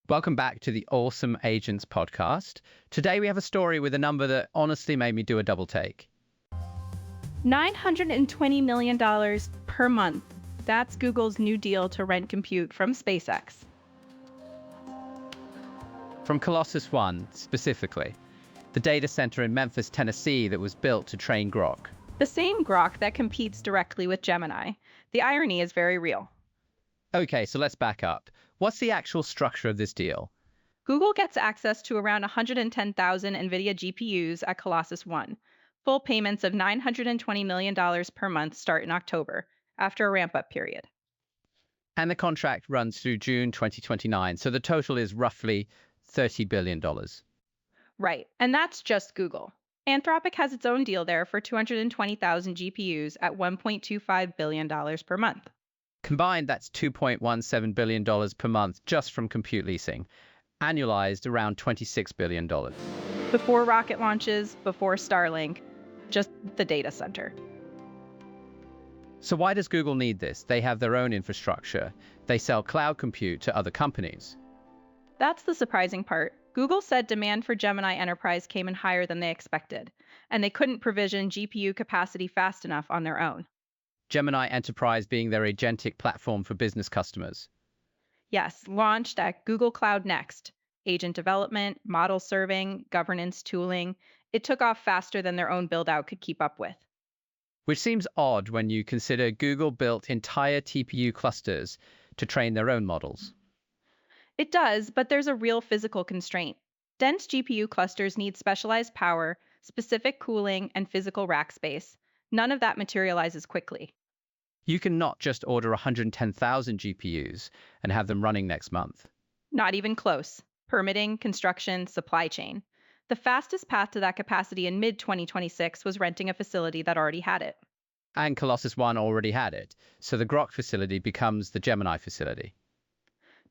Welcome back to the Awesome Agents podcast. Today we have a story with a number that honestly made me do a double take. $920 million per month. That's Google's new deal to rent compute from SpaceX. From Colossus One, specifically, the data center in Memphis, Tennessee that was built to train Grok. The same Grok that competes directly with Gemini. The irony is very real. Okay, so let's back up. What's the actual structure of this deal? Google gets access to around 110,000 NVIDIA GPUs at Colossus One. Full payments of $920 million per month start in October, after a ramp-up period. And the contract runs through June 2029, so the total is roughly $30 billion. Right, and that's just Google. Anthropic has its own deal there for 220,000 GPUs at $1.25 billion per month. Combined, that's $2.17 billion per month just from compute leasing. Annualized, around $26 billion. Before rocket launches, before Starlink, just the data center. So why does Google need this? They have their own infrastructure. They sell cloud compute to other companies. That's the surprising part. Google said demand for Gemini Enterprise came in higher than they expected, and they couldn't provision GPU capacity fast enough on their own. Gemini Enterprise being their agentic platform for business customers. Yes, launched at Google Cloud Next. Agent development, model serving, governance tooling. It took off faster than their own build-out could keep up with. Which seems odd when you consider Google built entire TPU clusters to train their own models. It does, but there's a real physical constraint. Dense GPU clusters need specialized power, specific cooling, and physical rack space. None of that materializes quickly. You cannot just order 110,000 GPUs and have them running next month. Not even close. Permitting, construction, supply chain. The fastest path to that capacity in mid-2026 was renting a facility that already had it. And Colossus One already had it, so the Grok facility becomes the Gemini facility.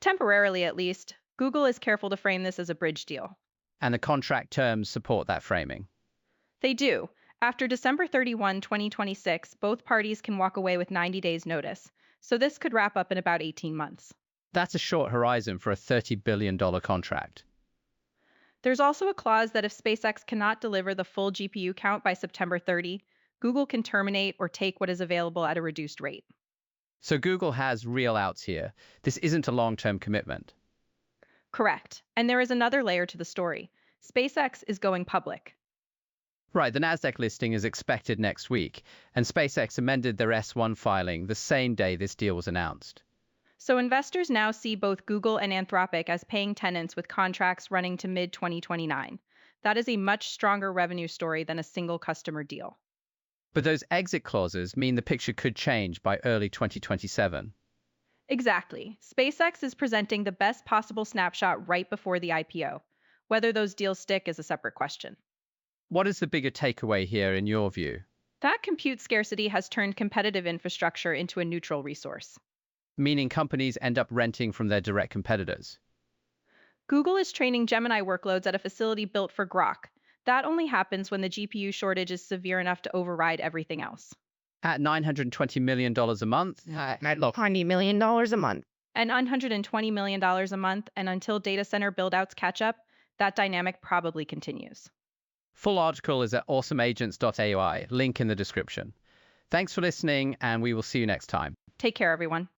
Temporarily, at least, Google is careful to frame this as a bridge deal. And the contract terms support that framing. They do. After December 31, 2026, both parties can walk away with 90 days' notice, so this could wrap up in about 18 months. That's a short horizon for a $30 billion contract. There's also a clause that if SpaceX cannot deliver the full GPU count by September 30, Google can terminate or take what is available at a reduced rate. So Google has real outs here. This isn't a long-term commitment. Correct. And there is another layer to the story. SpaceX is going public. Right, the Nasdaq listing is expected next week, and SpaceX amended their S-1 filing the same day this deal was announced. So investors now see both Google and Anthropic as paying tenants with contracts running to mid-2029. That is a much stronger revenue story than a single customer deal. But those exit clauses mean the picture could change by early 2027. Exactly. SpaceX is presenting the best possible snapshot right before the IPO. Whether those deals stick is a separate question. What is the bigger takeaway here in your view? That compute scarcity has turned competitive infrastructure into a neutral resource. Meaning companies end up renting from their direct competitors. Google is training Gemini workloads at a facility built for Grok. That only happens when the GPU shortage is severe enough to override everything else. At $920 million a month? $20 million a month. And $120 million a month, and until data center buildouts catch up, that dynamic probably continues. Full article is at awesomeagents.ai, link in the description. Thanks for listening, and we will see you next time. Take care, everyone.